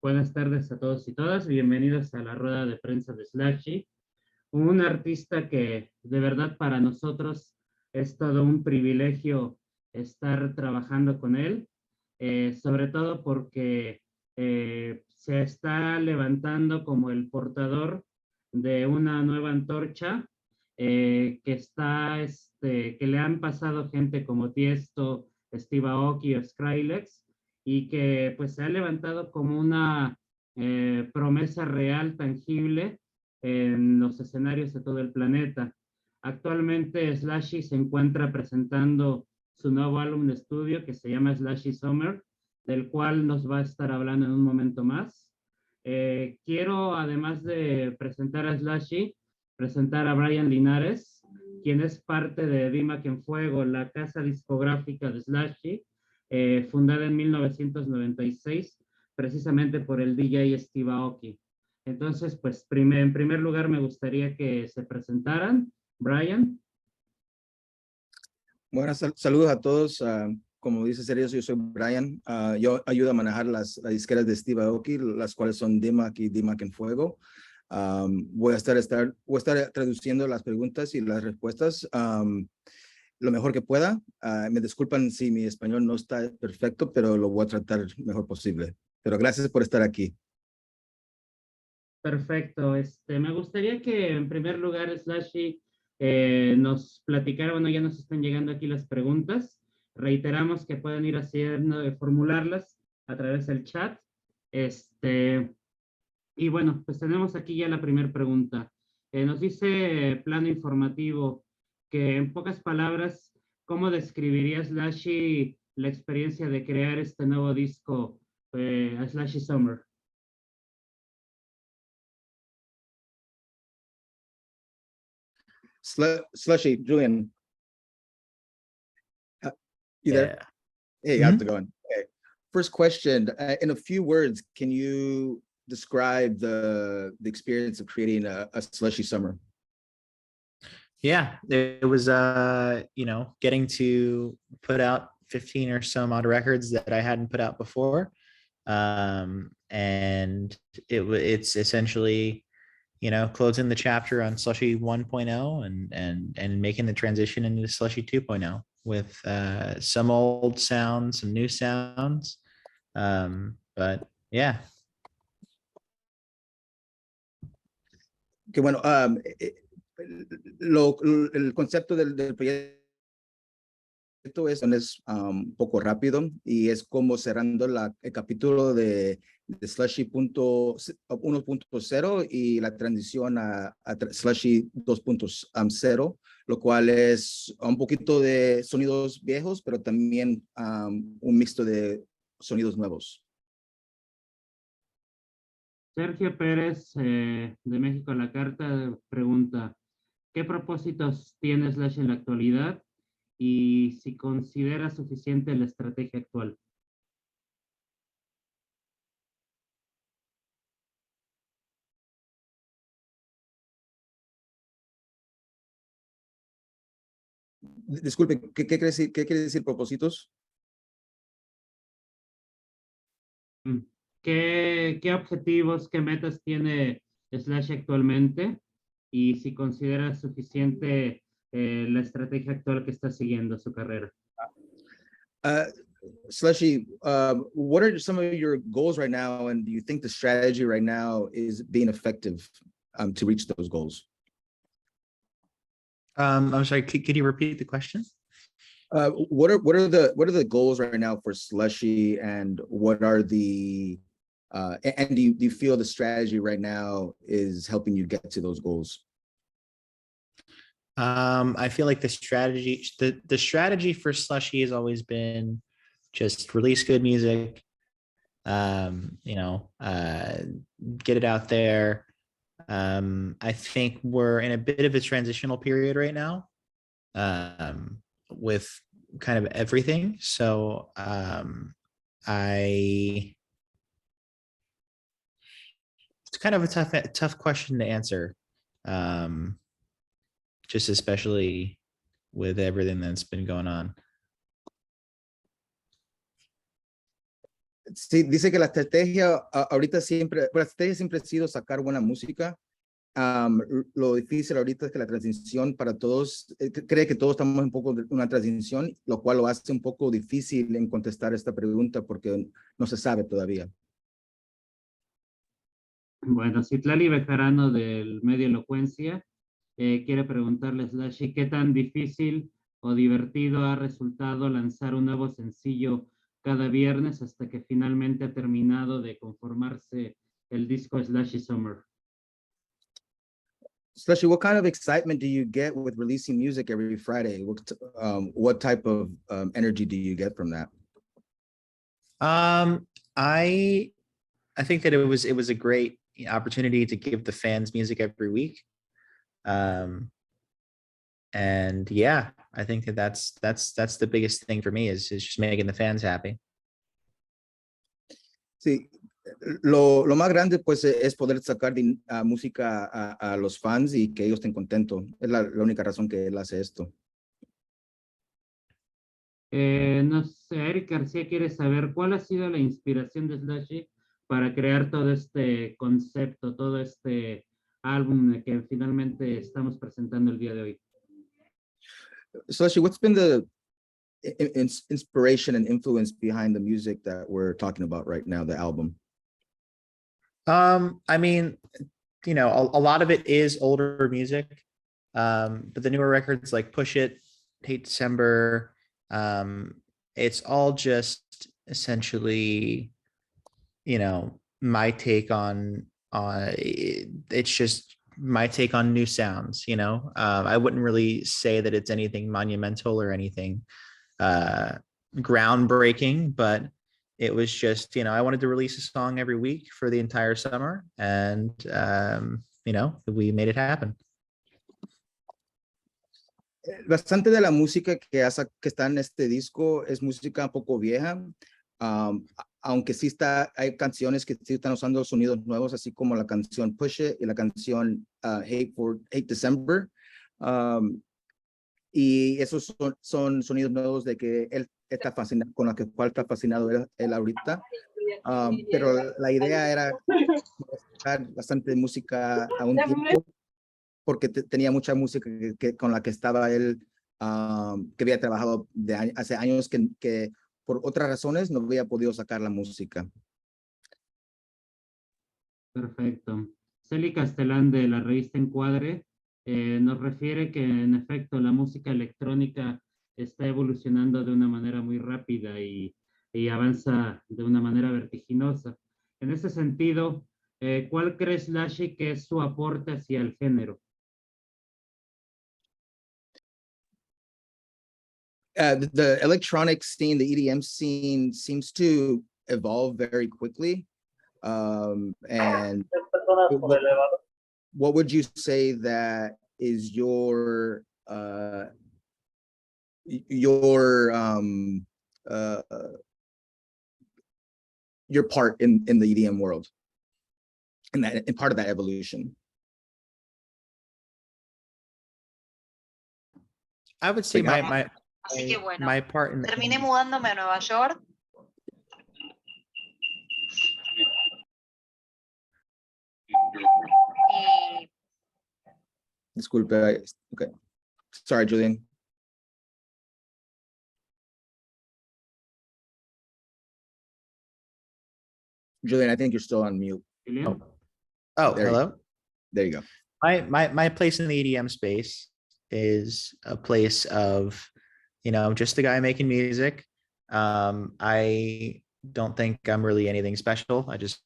Buenas tardes a todos y todas. Bienvenidos a la rueda de prensa de SLUSHI. Un artista que de verdad para nosotros es todo un privilegio estar trabajando con él, sobre todo porque se está levantando como el portador de una nueva antorcha que le han pasado gente como Tiesto, Steve Aoki o Skrillex, y que pues se ha levantado como una promesa real, tangible, en los escenarios de todo el planeta. Actualmente SLUSHI se encuentra presentando su nuevo álbum de estudio que se llama SLUSHII Summer, del cual nos va a estar hablando en un momento más. Quiero, además de presentar a SLUSHI, presentar a Brian Linares, quien es parte de Dimac en Fuego, la casa discográfica de SLUSHI, fundada en 1996, precisamente por el DJ Steve Aoki. Entonces, pues en primer lugar me gustaría que se presentaran. Brian. Buenas, saludos a todos. Como dice Sergio, yo soy Brian. Yo ayudo a manejar las disqueras de Steve Aoki, las cuales son Dimac y Dimac en Fuego. Voy a estar traduciendo las preguntas y las respuestas lo mejor que pueda. Me disculpan si mi español no está perfecto, pero lo voy a tratar mejor posible. Pero gracias por estar aquí. Perfecto. Me gustaría que en primer lugar SLUSHI nos platicara, bueno, ya nos están llegando aquí las preguntas. Reiteramos que pueden ir haciendo, formularlas a través del chat. Y bueno, pues tenemos aquí ya la primera pregunta. Nos dice Plano Informativo que en pocas palabras, ¿cómo describirías SLUSHI la experiencia de crear este nuevo disco, SLUSHI Summer? SLUSHI, Julian. You there? Hey, how's it going? Okay. First question, in a few words, can you describe the experience of creating a SLUSHI Summer? Yeah, it was, getting to put out 15 or some odd records that I hadn't put out before. And it's essentially, closing the chapter on SLUSHI 1.0 and making the transition into SLUSHI 2.0 with some old sounds, some new sounds. But yeah. Que bueno, el concepto del proyecto es un poco rápido y es como cerrando el capítulo de SLUSHI 1.0 y la transición a SLUSHI 2.0, lo cual es un poquito de sonidos viejos, pero también un mixto de sonidos nuevos. Sergio Pérez, de México a la Carta, pregunta, ¿qué propósitos tiene SLUSHI en la actualidad y si considera suficiente la estrategia actual? Disculpe, ¿qué quiere decir propósitos? ¿Qué objetivos, qué metas tiene SLUSHI actualmente y si considera suficiente la estrategia actual que está siguiendo su carrera? SLUSHI, what are some of your goals right now, and do you think the strategy right now is being effective to reach those goals? I'm sorry, could you repeat the question? What are the goals right now for SLUSHI, and what are the and do you feel the strategy right now is helping you get to those goals? I feel like the strategy for SLUSHI has always been just release good music, get it out there. I think we're in a bit of a transitional period right now with kind of everything. So it's kind of a tough question to answer. Just especially with everything that's been going on. Sí, dice que la estrategia ahorita siempre, la estrategia siempre ha sido sacar buena música. Lo difícil ahorita es que la transición para todos, cree que todos estamos un poco de una transición, lo cual lo hace un poco difícil en contestar esta pregunta porque no se sabe todavía. Bueno, Citlali Bejarano del medio Elocuencia quiere preguntarle, Slushy, ¿qué tan difícil o divertido ha resultado lanzar un nuevo sencillo cada viernes hasta que finalmente ha terminado de conformarse el disco SLUSHII SUMMER? Slushy, what kind of excitement do you get with releasing music every Friday? What type of energy do you get from that? I think that it was a great opportunity to give the fans music every week. And yeah, I think that that's the biggest thing for me is just making the fans happy. Sí, lo más grande pues es poder sacar música a los fans y que ellos estén contentos. Es la única razón que él hace esto. No sé, Eric García quiere saber cuál ha sido la inspiración de Slushy para crear todo este concepto, todo este álbum que finalmente estamos presentando el día de hoy. Slushy, what's been the inspiration and influence behind the music that we're talking about right now, the album? I mean, you know, a lot of it is older music, but the newer records like Push It, Hate December, it's all just essentially, you know, my take on it's just my take on new sounds, you know. I wouldn't really say that it's anything monumental or anything groundbreaking, but it was just, you know, I wanted to release a song every week for the entire summer, and you know, we made it happen. Bastante de la música que está en este disco es música un poco vieja, aunque sí hay canciones que sí están usando sonidos nuevos, así como la canción Push It y la canción Hate December. Y esos son sonidos nuevos de que él está fascinado, con la que cual está fascinado él ahorita. Pero la idea era sacar bastante música a un tiempo, porque tenía mucha música con la que estaba él, que había trabajado hace años que por otras razones no había podido sacar la música. Perfecto. Celi Castellán de la revista Encuadre nos refiere que en efecto la música electrónica está evolucionando de una manera muy rápida y avanza de una manera vertiginosa. En ese sentido, ¿cuál crees, Slushy, que es su aporte hacia el género? The electronic scene, the EDM scene seems to evolve very quickly. And what would you say that is your part in the EDM world, in part of that evolution? I would say Así que bueno, my part in terminé mudándome a Nueva York. Y Disculpe, okay. Sorry, Julian. Julian, I think you're still on mute. Julián? Oh, There hello. There you go. My place in the EDM space is a place of, you know, just a guy making music. I don't think I'm really anything special. I just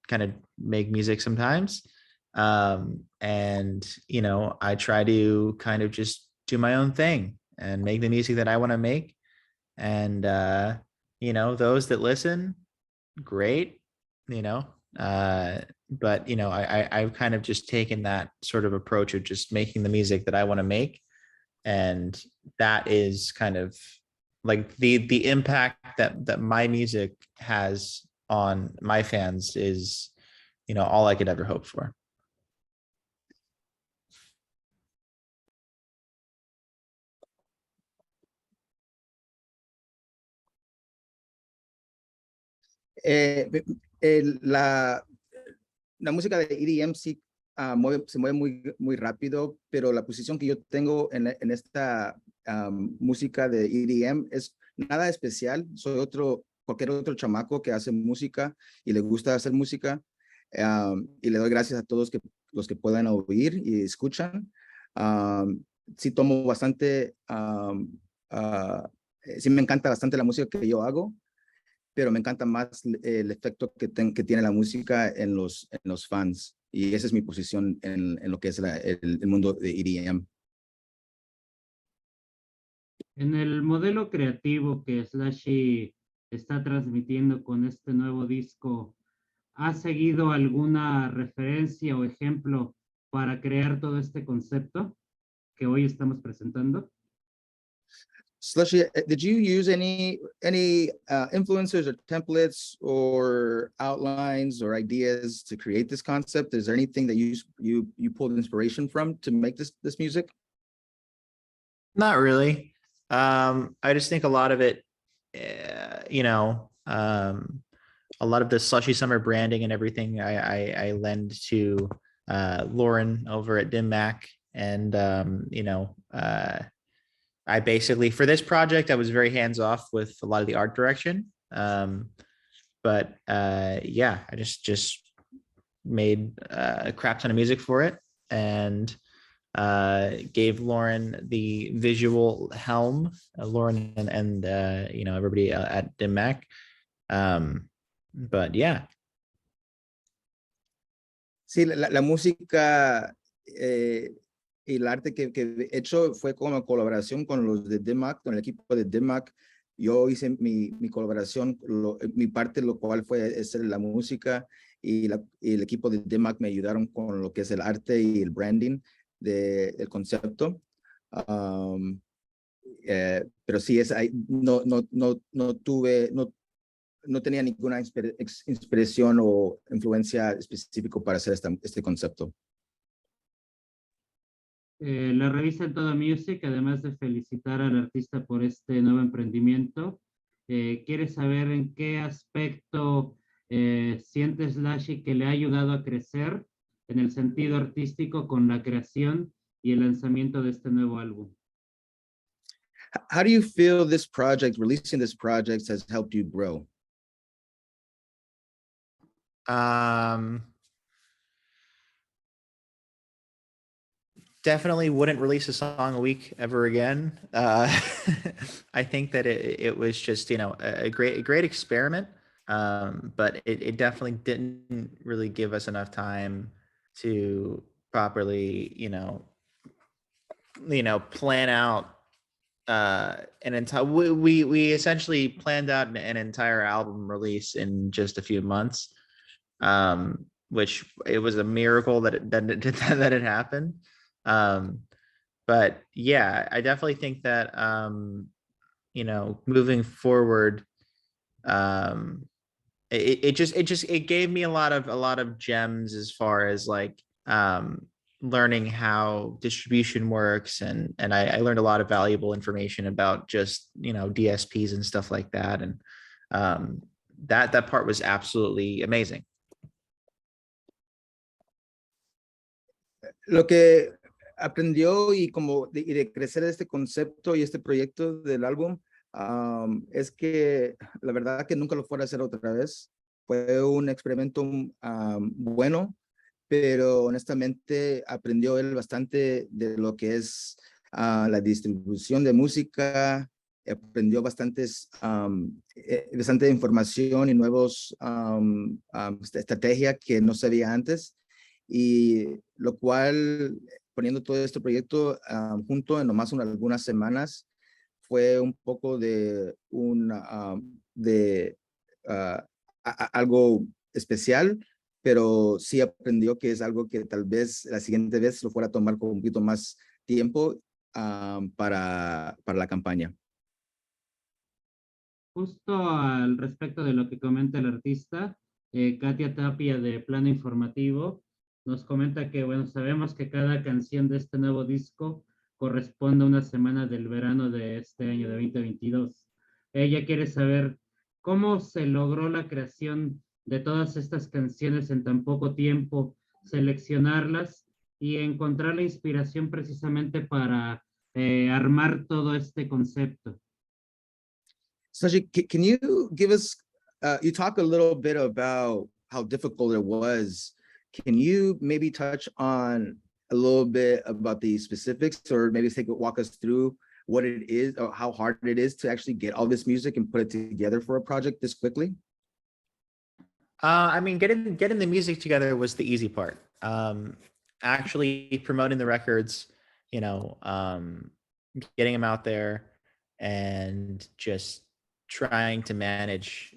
kind of make music sometimes. And, you know, I try to kind of just do my own thing and make the music that I want to make. And, you know, those that listen, great, you know, but, you know, I've kind of just taken that sort of approach of just making the music that I want to make. And that is kind of like the impact that my music has on my fans is, you know, all I could ever hope for. La música de EDM sí se mueve muy rápido, pero la posición que yo tengo en esta música de EDM es nada especial. Soy cualquier otro chamaco que hace música y le gusta hacer música. Y le doy gracias a todos los que puedan oír y escuchan. Sí tomo bastante, sí me encanta bastante la música que yo hago, pero me encanta más el efecto que tiene la música en los fans. Y esa es mi posición en lo que es el mundo de EDM. En el modelo creativo que SLUSHII está transmitiendo con este nuevo disco, ¿ha seguido alguna referencia o ejemplo para crear todo este concepto que hoy estamos presentando? SLUSHII, did you use any influencers or templates or outlines or ideas to create this concept? Is there anything that you pulled inspiration from to make this music? Not really. I just think a lot of it, a lot of the SLUSHII Summer branding and everything I lend to Lauren over at DimMac. And, I basically, for this project, I was very hands-off with a lot of the art direction. But yeah, I just made a crap ton of music for it and gave Lauren the visual helm, Lauren and everybody at DimMac. But yeah. Sí, la música y el arte que he hecho fue como colaboración con los de DimMac, con el equipo de DimMac. Yo hice mi colaboración, mi parte, lo cual fue hacer la música y el equipo de DimMac me ayudaron con lo que es el arte y el branding del concepto. Pero sí, no tenía ninguna inspiración o influencia específica para hacer este concepto. La revista Todo Music, además de felicitar al artista por este nuevo emprendimiento, quiere saber en qué aspecto siente SLUSHII que le ha ayudado a crecer en el sentido artístico con la creación y el lanzamiento de este nuevo álbum. How do you feel releasing this project has helped you grow? Definitely wouldn't release a song a week ever again. I think that it was just, a great experiment. But it definitely didn't really give us enough time to properly, plan out an entire, we essentially planned out an entire album release in just a few months, which it was a miracle that it happened. But yeah, I definitely think that, moving forward, it gave me a lot of gems as far as like, learning how distribution works. And I learned a lot of valuable information about just, DSPs and stuff like that. And, that part was absolutely amazing. Lo que aprendió y de crecer este concepto y este proyecto del álbum es que la verdad que nunca lo fuera a hacer otra vez. Fue un experimento bueno, pero honestamente aprendió él bastante de lo que es la distribución de música, aprendió bastante información y nuevos estrategia que no sabía antes, y lo cual, poniendo todo este proyecto junto en nomás algunas semanas, fue un poco de algo especial, pero sí aprendió que es algo que tal vez la siguiente vez lo fuera a tomar con un poquito más tiempo para la campaña. Justo al respecto de lo que comenta el artista, Katia Tapia de Plano Informativo nos comenta que, bueno, sabemos que cada canción de este nuevo disco corresponde a una semana del verano de este año de 2022. Ella quiere saber ¿cómo se logró la creación de todas estas canciones en tan poco tiempo, seleccionarlas y encontrar la inspiración precisamente para armar todo este concepto? Sashi, can you give us, you talk a little bit about how difficult it was. Can you maybe touch on a little bit about the specifics, or maybe walk us through what it is or how hard it is to actually get all this music and put it together for a project this quickly? I mean, getting the music together was the easy part. Actually promoting the records, you know, getting them out there and just trying to manage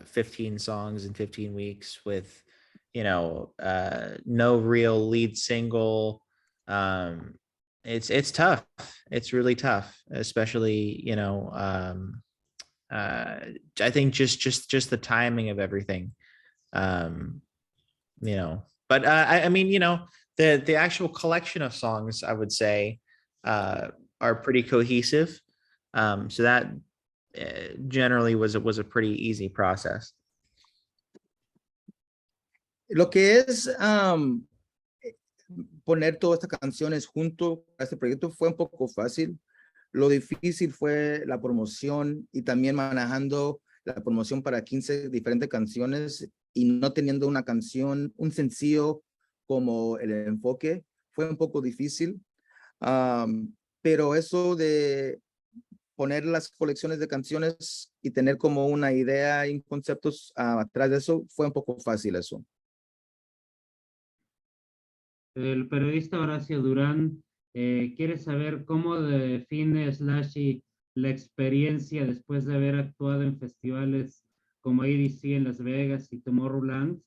15 songs in 15 weeks with, you know, no real lead single. It's tough. It's really tough, especially, you know, I think just the timing of everything. You know, but I mean, you know, the actual collection of songs, I would say, are pretty cohesive. So that generally was a pretty easy process. Lo que es poner todas estas canciones junto a este proyecto fue un poco fácil. Lo difícil fue la promoción y también manejando la promoción para 15 diferentes canciones y no teniendo una canción, un sencillo como el enfoque, fue un poco difícil. Pero eso de poner las colecciones de canciones y tener como una idea y conceptos atrás de eso, fue un poco fácil eso. El periodista Horacio Durán quiere saber cómo define SLUSHII la experiencia después de haber actuado en festivales como EDC en Las Vegas y Tomorrowland,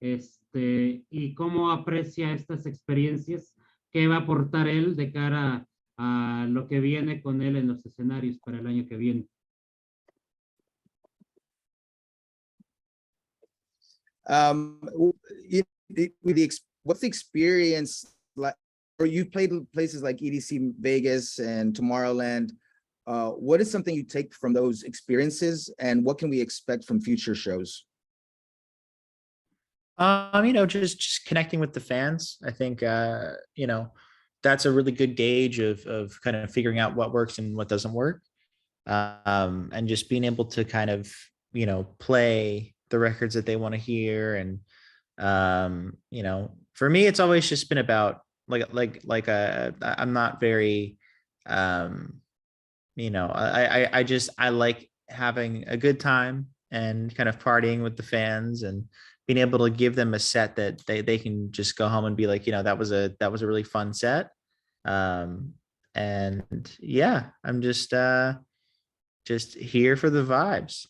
y cómo aprecia estas experiencias, qué va a aportar él de cara a lo que viene con él en los escenarios para el año que viene. What's the experience like? Or you played places like EDC Vegas and Tomorrowland. What is something you take from those experiences, and what can we expect from future shows? You know, just connecting with the fans. I think you know, that's a really good gauge of kind of figuring out what works and what doesn't work. And just being able to kind of, you know, play the records that they want to hear. And you know, for me, it's always just been about I'm not very you know, I like having a good time and kind of partying with the fans and being able to give them a set that they can just go home and be like, you know, that was a really fun set. And yeah, I'm just here for the vibes.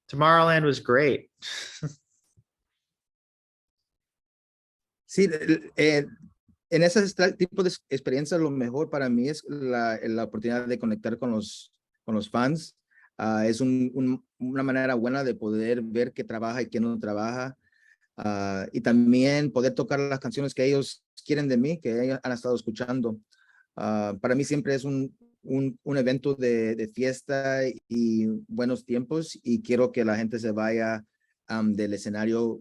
Tomorrowland was great. Sí, en ese tipo de experiencias, lo mejor para mí es la oportunidad de conectar con los fans. Es una manera buena de poder ver qué trabaja y qué no trabaja. Y también poder tocar las canciones que ellos quieren de mí, que ellos han estado escuchando. Para mí siempre es un evento de fiesta y buenos tiempos, y quiero que la gente se vaya del escenario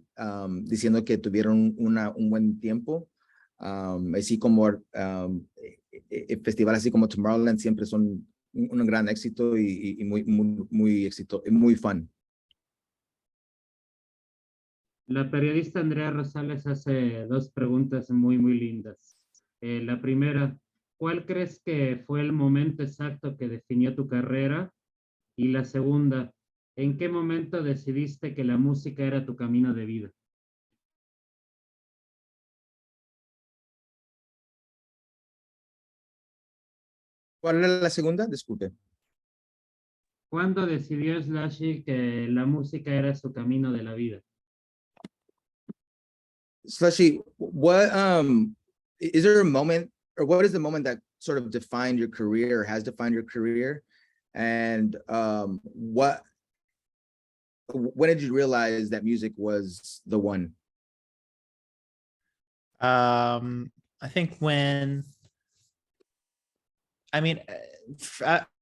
diciendo que tuvieron un buen tiempo. Así como festivales así como Tomorrowland siempre son un gran éxito y muy éxito, muy fun. La periodista Andrea Rosales hace dos preguntas muy lindas. La primera, ¿cuál crees que fue el momento exacto que definió tu carrera? Y la segunda, ¿en qué momento decidiste que la música era tu camino de vida? ¿Cuál es la segunda? Disculpe. ¿Cuándo decidió SLUSHII que la música era su camino de la vida? SLUSHII, what is there a moment, or what is the moment that sort of defined your career or has defined your career? And when did you realize that music was the one? I think when, I mean,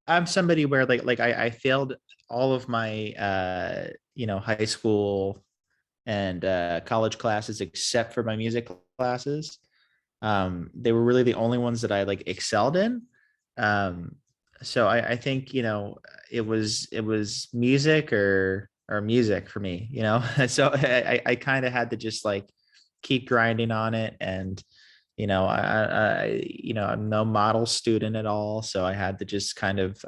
I'm somebody where I failed all of my high school and college classes except for my music classes. They were really the only ones that I like excelled in. So I think it was music or music for me, so I kind of had to just like keep grinding on it. And I'm no model student at all, so I had to just kind of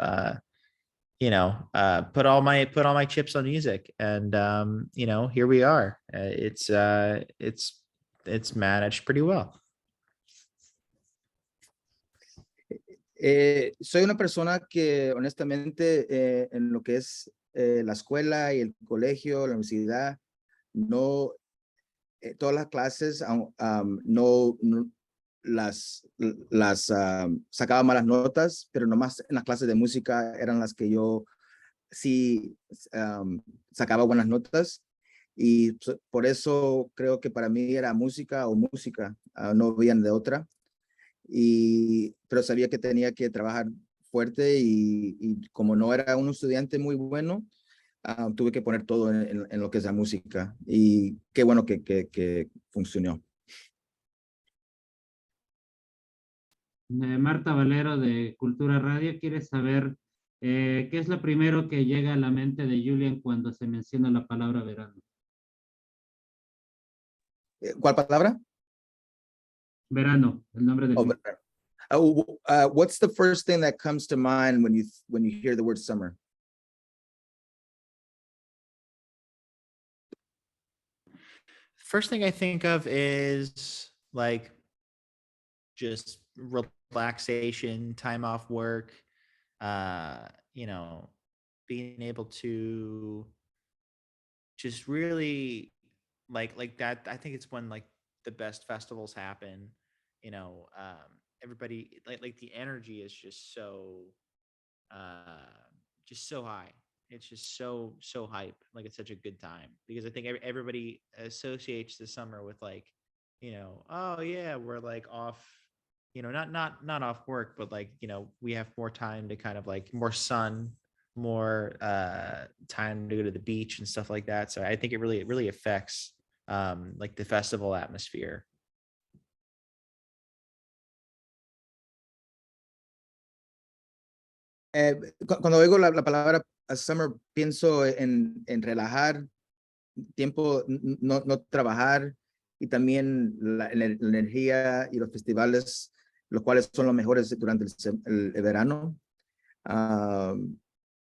put all my chips on music. And here we are. It's managed pretty well. Soy una persona que honestamente en lo que es la escuela y el colegio, la universidad, no, todas las clases no las sacaba malas notas, pero nomás en las clases de música eran las que yo sí sacaba buenas notas. Y por eso creo que para mí era música o música, no veían de otra. Pero sabía que tenía que trabajar fuerte y como no era un estudiante muy bueno, tuve que poner todo en lo que es la música. Y qué bueno que funcionó. Marta Valero de Cultura Radio quiere saber qué es lo primero que llega a la mente de Julian cuando se menciona la palabra verano. ¿Cuál palabra? Verano, el nombre del libro. What's the first thing that comes to mind when you hear the word summer? First thing I think of is like just relaxation, time off work, being able to just really like that. I think it's when like the best festivals happen. Everybody like the energy is just so high. It's just so hype. Like it's such a good time because I think everybody associates the summer with like, oh yeah, we're like off, not off work, but like, we have more time to kind of like more sun, more time to go to the beach and stuff like that. So I think it really affects like the festival atmosphere. Cuando oigo la palabra summer, pienso en relajar, tiempo, no trabajar, y también la energía y los festivales, los cuales son los mejores durante el verano.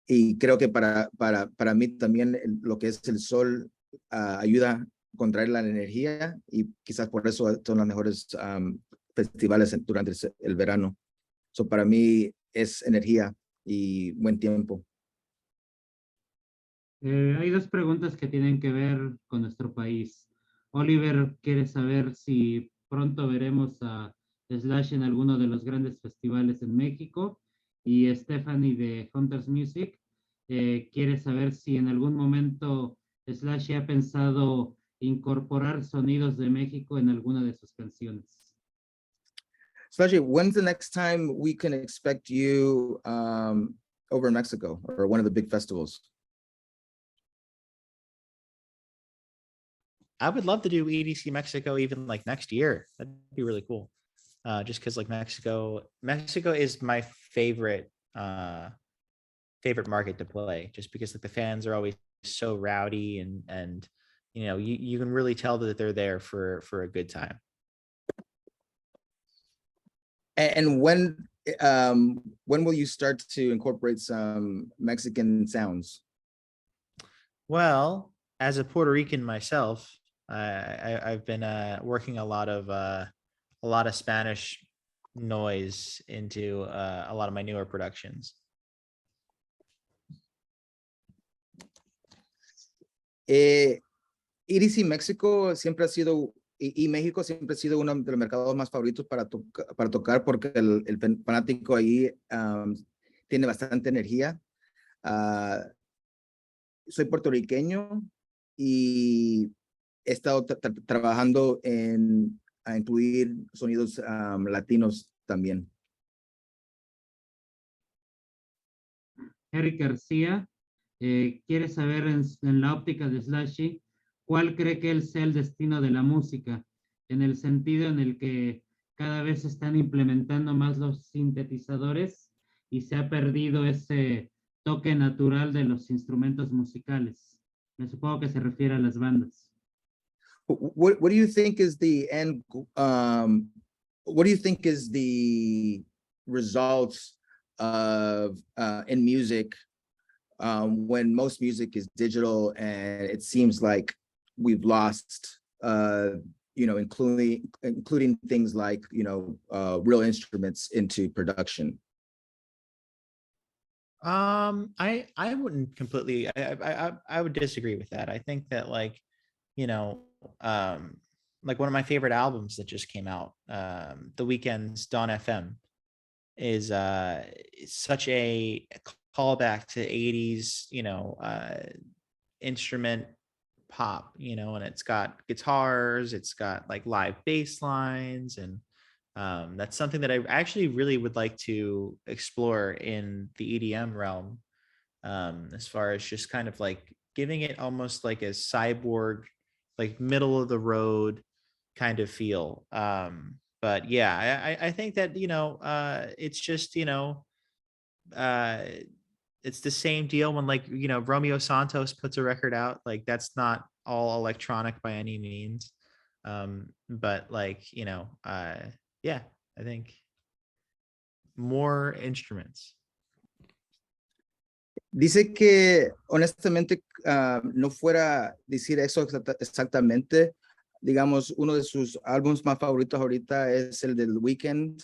Y creo que para mí también lo que es el sol ayuda a contraer la energía y quizás por eso son los mejores festivales durante el verano. So para mí es energía y buen tiempo. Hay dos preguntas que tienen que ver con nuestro país. Oliver quiere saber si pronto veremos a Slash en alguno de los grandes festivales en México. Y Stephanie de Hunters Music quiere saber si en algún momento Slash ha pensado incorporar sonidos de México en alguna de sus canciones. SLUSHII, when's the next time we can expect you over in Mexico or one of the big festivals? I would love to do EDC Mexico even like next year. That'd be really cool. Just because like Mexico is my favorite market to play, just because like the fans are always so rowdy and you can really tell that they're there for a good time. And when will you start to incorporate some Mexican sounds? Well, as a Puerto Rican myself, I've been working a lot of Spanish noise into a lot of my newer productions. EDC México siempre ha sido y México siempre ha sido uno de los mercados más favoritos para tocar porque el fanático ahí tiene bastante energía. Soy puertorriqueño y he estado trabajando a incluir sonidos latinos también. Eric García quiere saber en la óptica de SLUSHI, ¿cuál cree que él sea el destino de la música? En el sentido en el que cada vez se están implementando más los sintetizadores y se ha perdido ese toque natural de los instrumentos musicales. Me supongo que se refiere a las bandas. What do you think is the end? What do you think is the results of in music when most music is digital and it seems like we've lost, including things like real instruments into production? I wouldn't completely. I would disagree with that. I think that like like one of my favorite albums that just came out, The Weeknd's Dawn FM, is such a callback to 80s, instrument pop, and it's got guitars, it's got like live bass lines, and that's something that I actually really would like to explore in the EDM realm, as far as just kind of like giving it almost like a cyborg, like middle of the road kind of feel. But yeah, I think that it's just it's the same deal when like Romeo Santos puts a record out, like that's not all electronic by any means, but like yeah, I think more instruments. Dice que honestamente no fuera decir eso exactamente. Digamos, uno de sus álbumes más favoritos ahorita es el del Weeknd,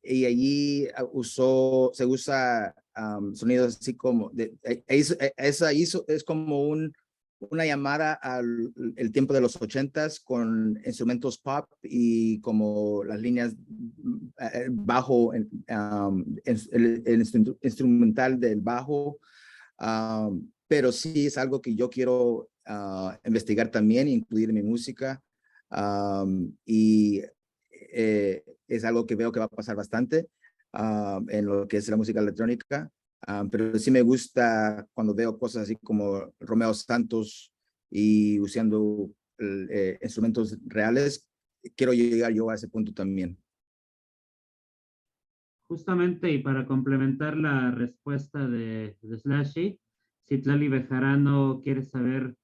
y allí se usa sonidos así como, es como una llamada al el tiempo de los 80s con instrumentos pop y como las líneas bajo, el instrumental del bajo, pero sí es algo que yo quiero investigar también, incluir en mi música, y es algo que veo que va a pasar bastante en lo que es la música electrónica. Pero sí me gusta cuando veo cosas así como Romeo Santos y usando instrumentos reales. Quiero llegar yo a ese punto también. Justamente, y para complementar la respuesta de SLUSHI, Citlali Bejarano quiere saber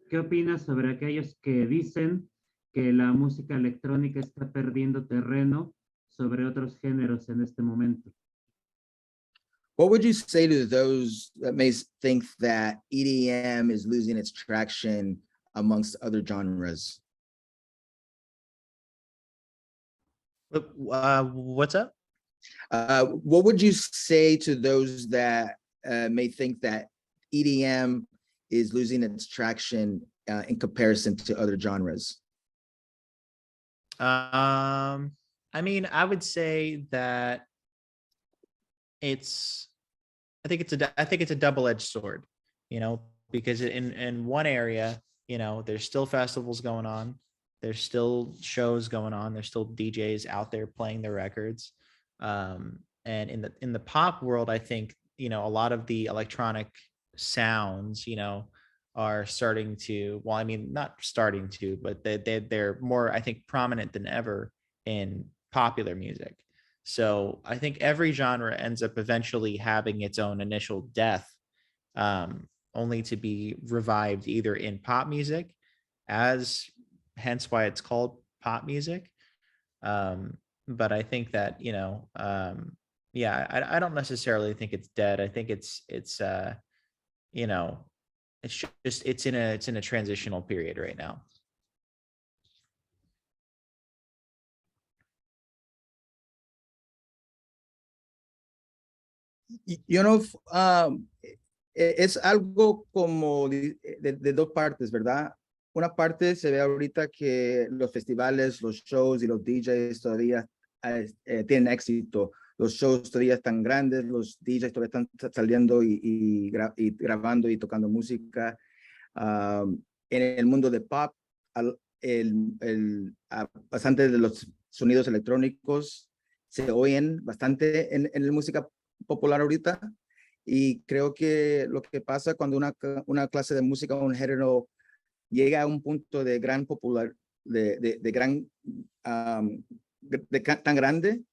qué opinas sobre aquellos que dicen que la música electrónica está perdiendo terreno sobre otros géneros en este momento. What would you say to those that may think that EDM is losing its traction amongst other genres? What's up? What would you say to those that may think that EDM is losing its traction in comparison to other genres? I mean, I would say that I think it's a double-edged sword, because in one area, there's still festivals going on, there's still shows going on, there's still DJs out there playing their records, and in the pop world, I think a lot of the electronic sounds are starting to, well, I mean, not starting to, but they're more, I think, prominent than ever in popular music. So I think every genre ends up eventually having its own initial death, only to be revived either in pop music, hence why it's called pop music. But I think that, yeah, I don't necessarily think it's dead. I think it's it's in a transitional period right now. Es algo como de dos partes, ¿verdad? Una parte se ve ahorita que los festivales, los shows y los DJs todavía tienen éxito. Los shows todavía están grandes, los DJs todavía están saliendo y grabando y tocando música. En el mundo de pop, bastante de los sonidos electrónicos se oyen bastante en la música popular ahorita, Y creo que lo que pasa cuando una clase de música o un género llega a un punto de gran popular, de gran, tan grande,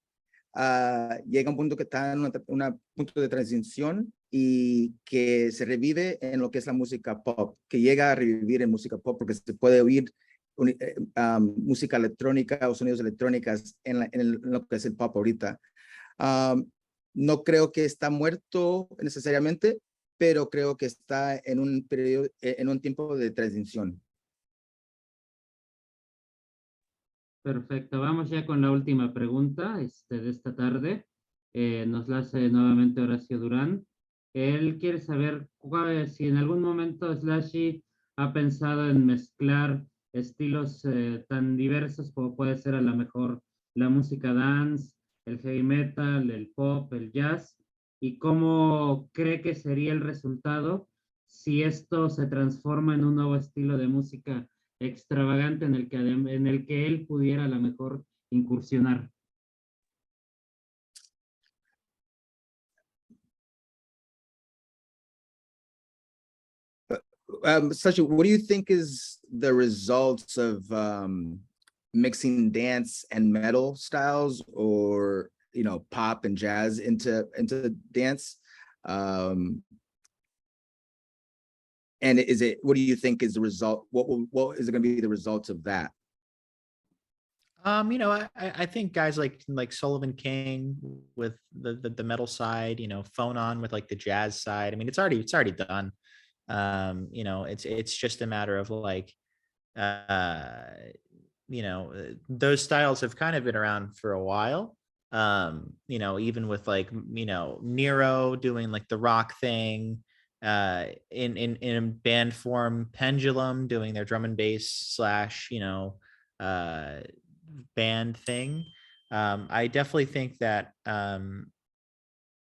llega a un punto que está en un punto de transición y que se revive en lo que es la música pop, que llega a revivir en música pop porque se puede oír música electrónica o sonidos electrónicos en lo que es el pop ahorita. No creo que está muerto necesariamente, pero creo que está en un periodo, en un tiempo de transición. Perfecto, vamos ya con la última pregunta de esta tarde. Nos la hace nuevamente Horacio Durán. Él quiere saber si en algún momento SLUSHII ha pensado en mezclar estilos tan diversos como puede ser a lo mejor la música dance, el heavy metal, el pop, el jazz, y cómo cree que sería el resultado si esto se transforma en un nuevo estilo de música extravagante en el que él pudiera a lo mejor incursionar. Sashi, what do you think is the results of mixing dance and metal styles, or pop and jazz into dance? And what do you think is the result? What is it going to be the results of that? I think guys like Sullivan King with the metal side, Phone On with like the jazz side. I mean, it's already done. It's just a matter of like, those styles have kind of been around for a while. Even with like, Nero doing like the rock thing, in band form, Pendulum doing their drum and bass / band thing. I definitely think that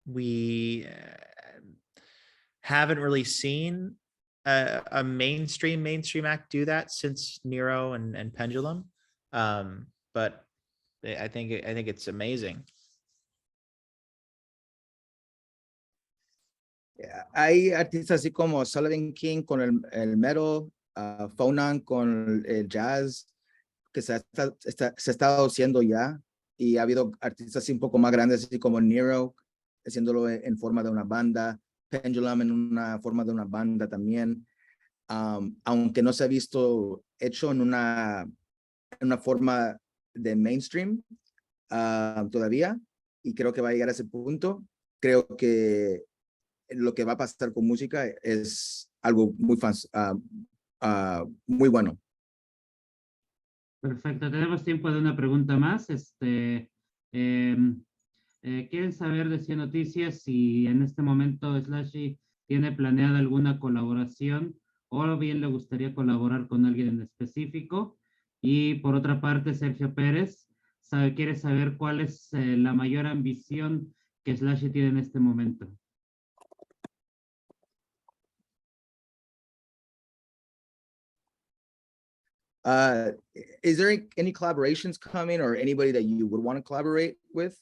we haven't really seen a mainstream act do that since Nero and Pendulum. But I think it's amazing. Hay artistas así como Sullivan King con el metal, Phone On con el jazz, que se ha estado haciendo ya, y ha habido artistas así un poco más grandes, así como Nero, haciéndolo en forma de una banda, Pendulum en una forma de una banda también, aunque no se ha visto hecho en una forma de mainstream todavía, y creo que va a llegar a ese punto. Creo que lo que va a pasar con música es algo muy bueno. Perfecto, tenemos tiempo de una pregunta más. Quieren saber de 100 Noticias si en este momento SLUSHII tiene planeada alguna colaboración o bien le gustaría colaborar con alguien en específico. Y por otra parte, Sergio Pérez quiere saber cuál es la mayor ambición que SLUSHII tiene en este momento. Is there any collaborations coming, or anybody that you would want to collaborate with?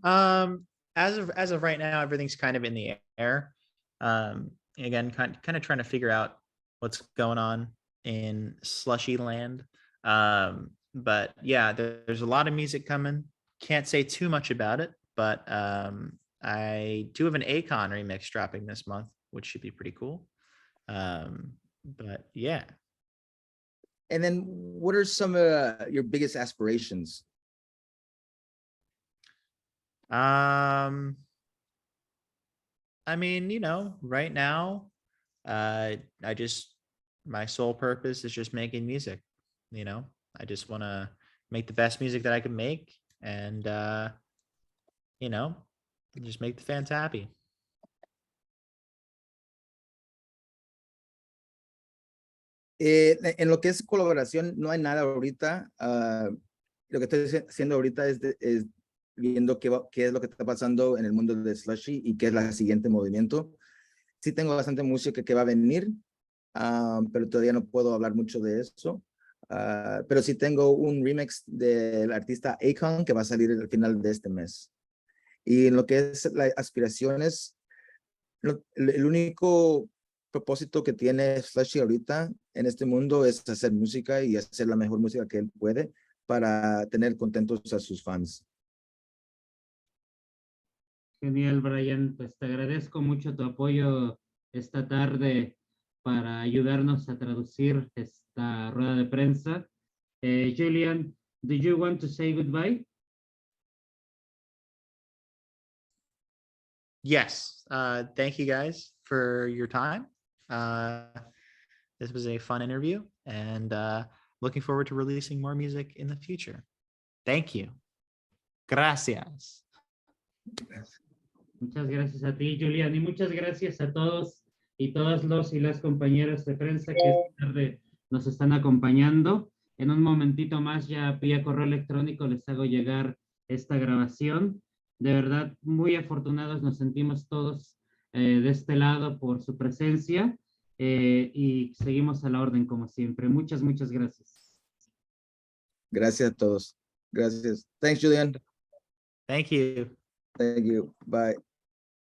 As of right now, everything's kind of in the air. Again, kind of trying to figure out what's going on in SLUSHII land. But yeah, there's a lot of music coming. Can't say too much about it, but I do have an Akon remix dropping this month, which should be pretty cool. But yeah. And then what are some of your biggest aspirations? I mean, right now, my sole purpose is just making music. I just want to make the best music that I can make, and just make the fans happy. En lo que es colaboración, no hay nada ahorita. Lo que estoy haciendo ahorita es viendo qué es lo que está pasando en el mundo de SLUSHII y qué es el siguiente movimiento. Sí tengo bastante música que va a venir, pero todavía no puedo hablar mucho de eso. Pero sí tengo un remix del artista Akon que va a salir al final de este mes. Y en lo que es las aspiraciones, el único propósito que tiene SLUSHII ahorita en este mundo es hacer música y hacer la mejor música que él puede para tener contentos a sus fans. Genial, Brian. Pues te agradezco mucho tu apoyo esta tarde para ayudarnos a traducir esta rueda de prensa. Julian, do you want to say goodbye? Yes. Thank you guys for your time. This was a fun interview, and looking forward to releasing more music in the future. Thank you. Gracias. Muchas gracias a ti, Julian, y muchas gracias a todos y todas los y las compañeras de prensa que esta tarde nos están acompañando. En un momentito más, ya vía correo electrónico, les hago llegar esta grabación. De verdad, muy afortunados nos sentimos todos de este lado por su presencia y seguimos a la orden como siempre. Muchas, muchas gracias. Gracias a todos. Gracias. Thanks, Julian. Thank you. Thank you. Bye.